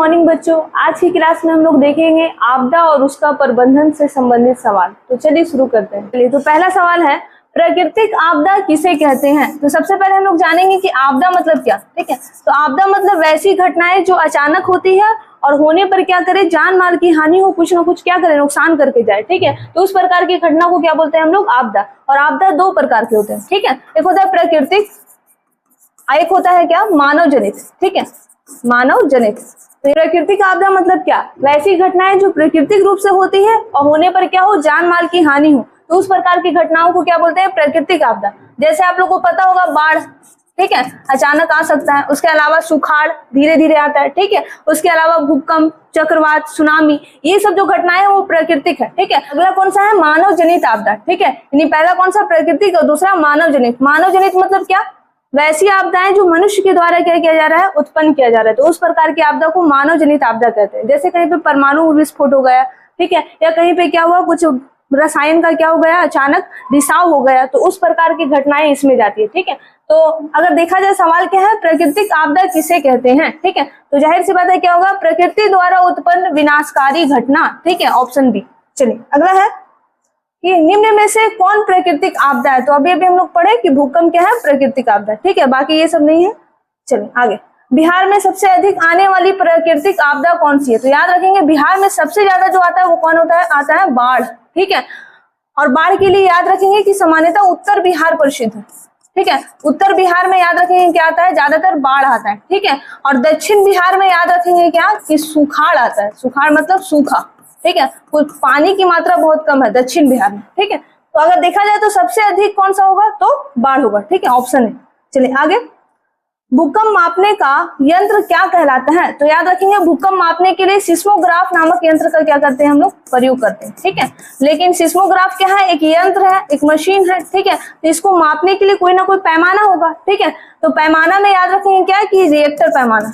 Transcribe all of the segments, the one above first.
Morning बच्चों। आज की क्लास में हम लोग देखेंगे आपदा और उसका प्रबंधन से संबंधित सवाल। तो चलिए शुरू करते हैं। चलिए, तो पहला सवाल है, प्राकृतिक आपदा किसे कहते हैं? तो सबसे पहले हम लोग जानेंगे कि आपदा मतलब क्या। ठीक है, तो आपदा मतलब वैसी घटनाएं जो अचानक होती है और होने पर क्या करे, जान माल की हानि हो, कुछ ना कुछ क्या करे, नुकसान करके जाए। ठीक है, तो उस प्रकार की घटना को क्या बोलते हैं हम लोग? आपदा। और आपदा दो प्रकार के होते हैं। ठीक है, एक होता है प्राकृतिक, एक होता है क्या, मानव जनित। ठीक है, मानव जनित। तो प्राकृतिक आपदा मतलब क्या? वैसी घटनाएं जो प्राकृतिक रूप से होती है और होने पर क्या हो, जान माल की हानि हो, तो उस प्रकार की घटनाओं को क्या बोलते हैं? प्राकृतिक आपदा। जैसे आप लोगों को पता होगा, बाढ़, ठीक है, अचानक आ सकता है। उसके अलावा सुखाड़ धीरे धीरे आता है। ठीक है, उसके अलावा भूकंप, चक्रवात, सुनामी, ये सब जो घटनाएं हैं वो प्राकृतिक है। ठीक है, अगला कौन सा है? मानव जनित आपदा। ठीक है, यानी पहला कौन सा? प्राकृतिक और दूसरा मानव जनित। मानव जनित मतलब क्या? वैसी आपदाएं जो मनुष्य के द्वारा क्या किया जा रहा है, उत्पन्न किया जा रहा है, तो उस प्रकार की आपदा को मानव जनित आपदा कहते हैं। जैसे कहीं पे परमाणु विस्फोट हो गया, ठीक है, या कहीं पे क्या हुआ, कुछ रसायन का क्या हो गया, अचानक रिसाव हो गया, तो उस प्रकार की घटनाएं इसमें जाती है। ठीक है, तो अगर देखा जाए सवाल क्या है, प्राकृतिक आपदा किसे कहते हैं? ठीक है, तो जाहिर सी बात है क्या होगा, प्रकृति द्वारा उत्पन्न विनाशकारी घटना। ठीक है, ऑप्शन बी। चलिए, अगला है कि निम्न में से कौन प्राकृतिक आपदा है? तो अभी हम लोग पढ़े कि भूकंप क्या है, प्राकृतिक आपदा। ठीक है, बाकी ये सब नहीं है। चलिए आगे, बिहार में सबसे अधिक आने वाली प्राकृतिक आपदा कौन सी है? तो याद रखेंगे, बिहार में सबसे ज्यादा जो आता है वो कौन होता है? आता है बाढ़। ठीक है, और बाढ़ के लिए याद रखेंगे कि सामान्यतः उत्तर बिहार प्रसिद्ध है। ठीक है, उत्तर बिहार में याद रखेंगे क्या आता है? ज्यादातर बाढ़ आता है। ठीक है, और दक्षिण बिहार में याद रखेंगे क्या, कि सुखाड़ आता है। सुखाड़ मतलब सूखा। ठीक है, कुछ पानी की मात्रा बहुत कम है दक्षिण बिहार में। ठीक है, तो अगर देखा जाए तो सबसे अधिक कौन सा होगा? तो बाढ़ होगा। ठीक है, ऑप्शन है। चलिए आगे, भूकंप मापने का यंत्र क्या कहलाता है? तो याद रखेंगे, भूकंप मापने के लिए सिस्मोग्राफ नामक यंत्र का क्या करते हैं हम लोग? प्रयोग करते हैं। ठीक है, लेकिन सिस्मोग्राफ क्या है? एक यंत्र है, एक मशीन है। ठीक है, तो इसको मापने के लिए कोई ना कोई पैमाना होगा। ठीक है, तो पैमाना में याद रखेंगे क्या, कि रिएक्टर पैमाना।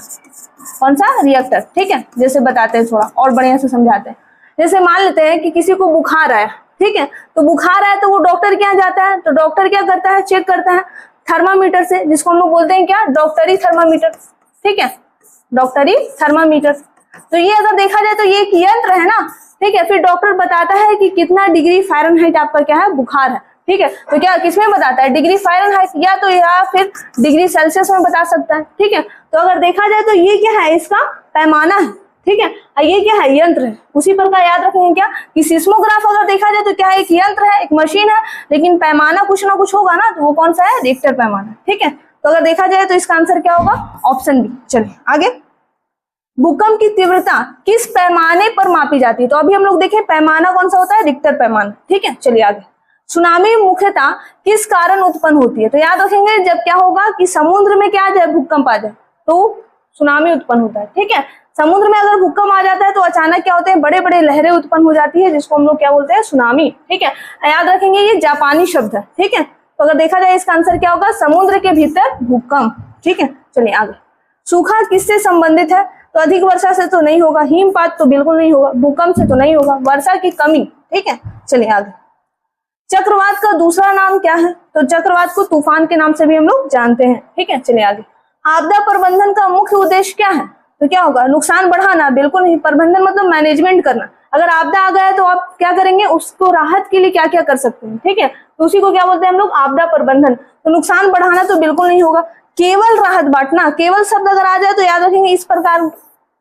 कौन सा? रिएक्टर। ठीक है, जैसे बताते हैं, थोड़ा और बढ़िया से समझाते हैं। जैसे मान लेते हैं कि किसी को बुखार आया, ठीक है, तो बुखार आया तो वो डॉक्टर के यहाँ जाता है, तो डॉक्टर क्या करता है? चेक करता है थर्मामीटर से, जिसको हम लोग बोलते हैं क्या? डॉक्टरी थर्मामीटर। ठीक है, डॉक्टरी थर्मामीटर। तो ये अगर देखा जाए तो ये एक यंत्र है ना। ठीक है, फिर डॉक्टर बताता है कि कितना डिग्री फ़ारेनहाइट आपका क्या है, बुखार है। ठीक है, तो क्या किसमें बताता है? डिग्री फ़ारेनहाइट, या तो या फिर डिग्री सेल्सियस में बता सकता है। ठीक है, तो अगर देखा जाए तो ये क्या है? इसका पैमाना है। ठीक है, ये क्या है? यंत्र है। उसी प्रकार याद रखेंगे क्या, कि सिस्मोग्राफ अगर देखा जाए तो क्या है? एक यंत्र है, एक मशीन है, लेकिन पैमाना कुछ ना कुछ होगा ना, तो वो कौन सा है? रिक्टर पैमाना। ठीक है, तो अगर देखा जाए तो इसका आंसर क्या होगा? Option B. चलिए आगे, भूकंप की तीव्रता किस पैमाने पर मापी जाती है? तो अभी हम लोग देखें पैमाना कौन सा होता है? रिक्टर पैमाना। ठीक है, चलिए आगे, सुनामी मुख्यतः किस कारण उत्पन्न होती है? तो याद रखेंगे, जब क्या होगा कि समुद्र में क्या आ जाए, भूकंप आ जाए, तो सुनामी उत्पन्न होता है। ठीक है, समुद्र में अगर भूकंप आ जाता है तो अचानक क्या होते हैं? बड़े बड़े लहरें उत्पन्न हो जाती है, जिसको हम लोग क्या बोलते हैं? सुनामी। ठीक है, याद रखेंगे ये जापानी शब्द है। ठीक है, तो अगर देखा जाए इसका आंसर क्या होगा? समुद्र के भीतर भूकंप। ठीक है, चलिए आगे, सूखा किससे संबंधित है? तो अधिक वर्षा से तो नहीं होगा, हिमपात तो बिल्कुल नहीं होगा, भूकंप से तो नहीं होगा, वर्षा की कमी। ठीक है, चलिए आगे, चक्रवात का दूसरा नाम क्या है? तो चक्रवात को तूफान के नाम से भी हम लोग जानते हैं। ठीक है, चलिए आगे, आपदा प्रबंधन का मुख्य उद्देश्य क्या है? तो क्या होगा? नुकसान बढ़ाना? बिल्कुल नहीं। प्रबंधन मतलब मैनेजमेंट करना। अगर आपदा आ गया है तो आप क्या करेंगे? उसको राहत के लिए क्या क्या कर सकते हैं। ठीक है, तो उसी को क्या बोलते हैं हम लोग? आपदा प्रबंधन। तो नुकसान बढ़ाना तो बिल्कुल नहीं होगा, केवल राहत बांटना। केवल शब्द अगर आ जाए तो याद रखेंगे इस प्रकार,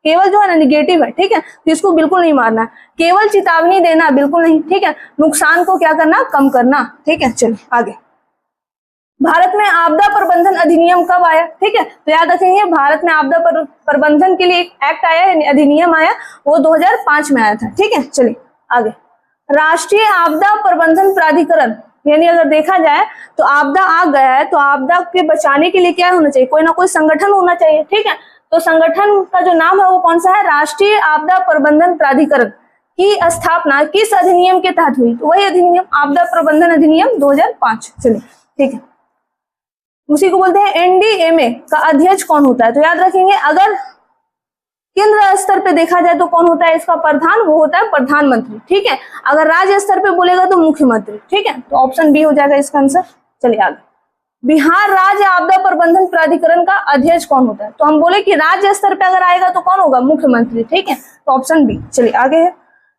केवल जो है ना निगेटिव है। ठीक है, तो इसको बिल्कुल नहीं मारना है। केवल चेतावनी देना, बिल्कुल नहीं। ठीक है, नुकसान को क्या करना? कम करना। ठीक है, चलिए आगे, भारत में आपदा प्रबंधन अधिनियम कब आया? ठीक है, तो याद रखेंगे, भारत में आपदा प्रबंधन के लिए एक एक्ट आया, अधिनियम आया, वो 2005 में आया था। ठीक है, चलिए आगे, राष्ट्रीय आपदा प्रबंधन प्राधिकरण, यानी अगर देखा जाए तो आपदा आ गया है तो आपदा के बचाने के लिए क्या होना चाहिए? कोई ना कोई संगठन होना चाहिए। ठीक है, तो संगठन का जो नाम है वो कौन सा है? राष्ट्रीय आपदा प्रबंधन प्राधिकरण की स्थापना किस अधिनियम के तहत हुई? तो वही अधिनियम, आपदा प्रबंधन अधिनियम 2005। चलिए ठीक है, उसी को बोलते हैं एनडीएमए का अध्यक्ष कौन होता है? तो याद रखेंगे, अगर केंद्र स्तर पे देखा जाए तो कौन होता है इसका प्रधान? वो होता है प्रधानमंत्री। ठीक है, अगर राज्य स्तर पे बोलेगा तो मुख्यमंत्री। ठीक है, तो ऑप्शन बी हो जाएगा इसका आंसर। चलिए आगे, बिहार राज्य आपदा प्रबंधन प्राधिकरण का अध्यक्ष कौन होता है? तो हम बोले कि राज्य स्तर पे अगर आएगा तो कौन होगा? मुख्यमंत्री। ठीक है, तो ऑप्शन बी। चलिए आगे है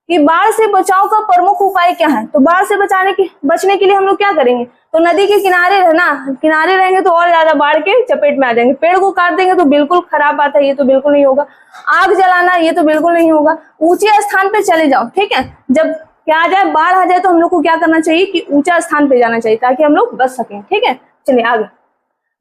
कि बाढ़ से बचाव का प्रमुख उपाय क्या है? तो बाढ़ से बचने के लिए हम लोग क्या करेंगे? तो नदी के किनारे रहना, किनारे रहेंगे तो और ज्यादा बाढ़ के चपेट में आ जाएंगे। पेड़ को काट देंगे तो बिल्कुल खराब बात है, ये तो बिल्कुल नहीं होगा। आग जलाना, ये तो बिल्कुल नहीं होगा। ऊंचे स्थान पे चले जाओ। ठीक है, जब क्या आ जाए, बाढ़ आ जाए, तो हम लोग को क्या करना चाहिए कि ऊंचा स्थान पे जाना चाहिए ताकि हम लोग बच सकें। ठीक है, चलिए आगे।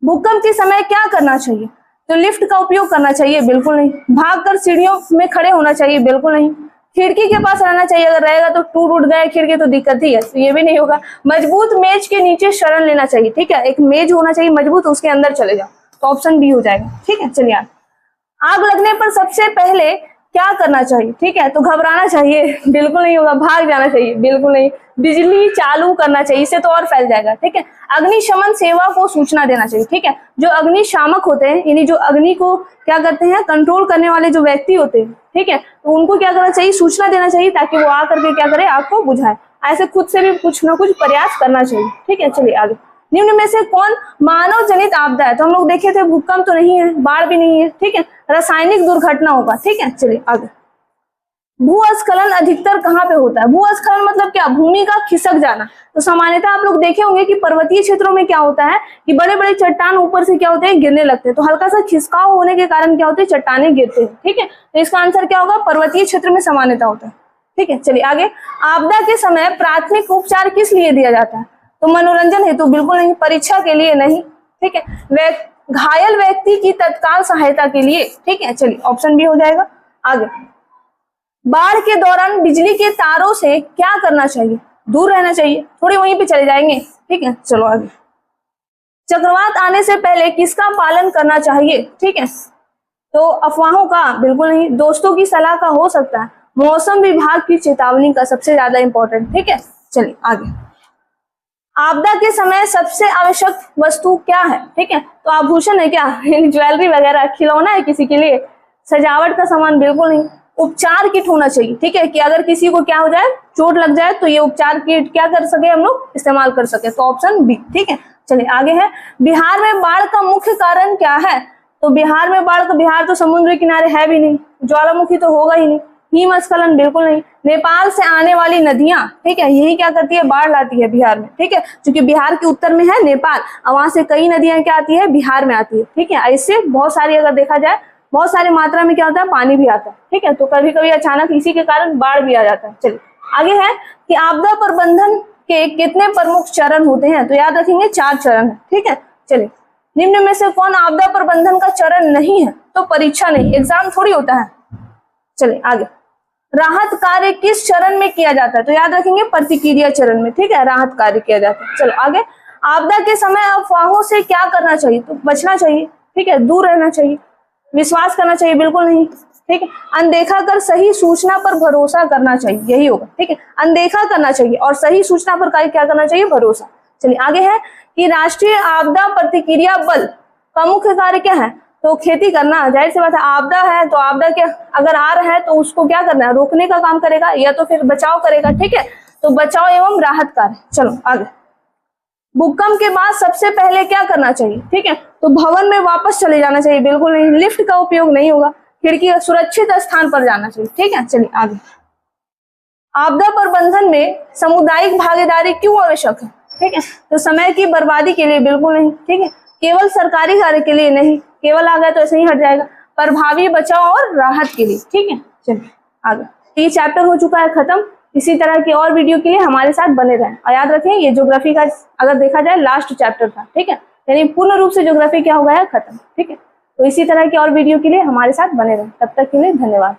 भूकंप के समय क्या करना चाहिए? तो लिफ्ट का उपयोग करना चाहिए? बिल्कुल नहीं। भागकर सीढ़ियों में खड़े होना चाहिए? बिल्कुल नहीं। खिड़की के पास रहना चाहिए? अगर रहेगा तो टूट उठ गए खिड़की तो दिक्कत ही है, तो ये भी नहीं होगा। मजबूत मेज के नीचे शरण लेना चाहिए। ठीक है, एक मेज होना चाहिए मजबूत, उसके अंदर चले जाओ, तो ऑप्शन बी हो जाएगा। ठीक है, चलिए आग लगने पर सबसे पहले क्या करना चाहिए? ठीक है, तो घबराना चाहिए? बिल्कुल नहीं होगा। भाग जाना चाहिए? बिल्कुल नहीं। बिजली चालू करना चाहिए, इससे तो और फैल जाएगा। ठीक है, अग्निशमन सेवा को सूचना देना चाहिए। ठीक है, जो अग्निशामक होते हैं, यानी जो अग्नि को क्या करते हैं, कंट्रोल करने वाले जो व्यक्ति होते हैं, ठीक है, तो उनको क्या करना चाहिए? सूचना देना चाहिए ताकि वो आकर के क्या करे, आग को बुझाए। ऐसे खुद से भी कुछ ना कुछ प्रयास करना चाहिए। ठीक है, चलिए आगे। निम्न में से कौन मानव जनित आपदा है? तो हम लोग देखे थे भूकंप तो नहीं है, बाढ़ भी नहीं है। ठीक है, रासायनिक दुर्घटना होगा। ठीक है, चलिए आगे। भूस्खलन अधिकतर कहाँ पे होता है? भूस्खलन मतलब क्या? भूमि का खिसक जाना। तो सामान्यतः आप लोग देखे होंगे कि पर्वतीय क्षेत्रों में क्या होता है कि बड़े बड़े चट्टान ऊपर से क्या होते हैं, गिरने लगते हैं, तो हल्का सा खिसकाव होने के कारण क्या होते हैं, चट्टाने गिरते हैं। ठीक है, तो इसका आंसर क्या होगा? पर्वतीय क्षेत्र में सामान्यतः होता है। ठीक है, चलिए आगे। आपदा के समय प्राथमिक उपचार किस लिए दिया जाता है? तो मनोरंजन हेतु? बिल्कुल नहीं। परीक्षा के लिए? नहीं। ठीक है, घायल व्यक्ति की तत्काल सहायता के लिए। ठीक है, चलिए ऑप्शन बी हो जाएगा। आगे, बाढ़ के दौरान बिजली के तारों से क्या करना चाहिए? दूर रहना चाहिए, थोड़ी वहीं पे चले जाएंगे। ठीक है, चलो आगे। चक्रवात आने से पहले किसका पालन करना चाहिए? ठीक है, तो अफवाहों का? बिल्कुल नहीं। दोस्तों की सलाह का? हो सकता है। मौसम विभाग की चेतावनी का? सबसे ज्यादा इंपॉर्टेंट। ठीक है, चलिए आगे। आपदा के समय सबसे आवश्यक वस्तु क्या है? ठीक है, तो आभूषण है क्या? ज्वेलरी वगैरह? खिलौना है किसी के लिए? सजावट का सामान? बिल्कुल नहीं। उपचार किट होना चाहिए। ठीक है, कि अगर किसी को क्या हो जाए, चोट लग जाए, तो ये उपचार किट क्या कर सके, हम लोग इस्तेमाल कर सके, तो ऑप्शन बी। ठीक है, चलिए आगे है। बिहार में बाढ़ का मुख्य कारण क्या है? तो बिहार में बाढ़ का, बिहार तो समुद्र किनारे है भी नहीं, ज्वालामुखी तो होगा ही नहीं। हिमस्खलन? बिल्कुल नहीं। नेपाल से आने वाली नदियां, ठीक है, यही क्या करती है, बाढ़ लाती है बिहार में। ठीक है, क्योंकि बिहार के उत्तर में है नेपाल, और वहां से कई नदियां क्या आती है, बिहार में आती है। ठीक है, इससे बहुत सारी, अगर देखा जाए, बहुत सारी मात्रा में क्या होता है, पानी भी आता है। ठीक है, तो कभी कभी अचानक इसी के कारण बाढ़ भी आ जाता है। चलिए आगे है कि आपदा प्रबंधन के कितने प्रमुख चरण होते हैं? तो याद रखेंगे 4 चरण है। ठीक है, चलिए। निम्न में से कौन आपदा प्रबंधन का चरण नहीं है? तो परीक्षा नहीं, एग्जाम थोड़ी होता है। चलिए आगे। राहत कार्य किस चरण में किया जाता है? तो याद रखेंगे प्रतिक्रिया चरण में। ठीक है, राहत कार्य किया जाता है। चलो आगे। आपदा के समय अफवाहों से क्या करना चाहिए? तो बचना चाहिए। ठीक है, दूर रहना चाहिए। विश्वास करना चाहिए? बिल्कुल नहीं। ठीक है, अनदेखा कर सही सूचना पर भरोसा करना चाहिए, यही होगा। ठीक है, अनदेखा करना चाहिए और सही सूचना पर क्या करना चाहिए, भरोसा। चलिए आगे है कि राष्ट्रीय आपदा प्रतिक्रिया बल का मुख्य कार्य क्या है? तो खेती करना। जाहिर सी बात है, आपदा है तो आपदा के अगर आ रहा है तो उसको क्या करना है, रोकने का काम करेगा या तो फिर बचाव करेगा। ठीक है, तो बचाव एवं राहत कार्य। चलो आगे। भूकंप के बाद सबसे पहले क्या करना चाहिए? ठीक है, तो भवन में वापस चले जाना चाहिए। बिल्कुल नहीं। लिफ्ट का उपयोग नहीं होगा। खिड़की सुरक्षित स्थान पर जाना चाहिए। ठीक है, चलिए आगे। आपदा प्रबंधन में सामुदायिक भागीदारी क्यों आवश्यक है? ठीक है, तो समय की बर्बादी के लिए? बिल्कुल नहीं। ठीक है, केवल सरकारी कार्य के लिए नहीं, केवल आ गया तो ऐसे ही हट जाएगा। प्रभावी बचाव और राहत के लिए। ठीक है, चलिए आगे। ये चैप्टर हो चुका है खत्म। इसी तरह की और वीडियो के लिए हमारे साथ बने रहें। और याद रखें, ये ज्योग्राफी का अगर देखा जाए लास्ट चैप्टर था। ठीक है, यानी पूर्ण रूप से ज्योग्राफी क्या हो गया है, खत्म। ठीक है, तो इसी तरह की और वीडियो के लिए हमारे साथ बने रहें। तब तक के लिए धन्यवाद।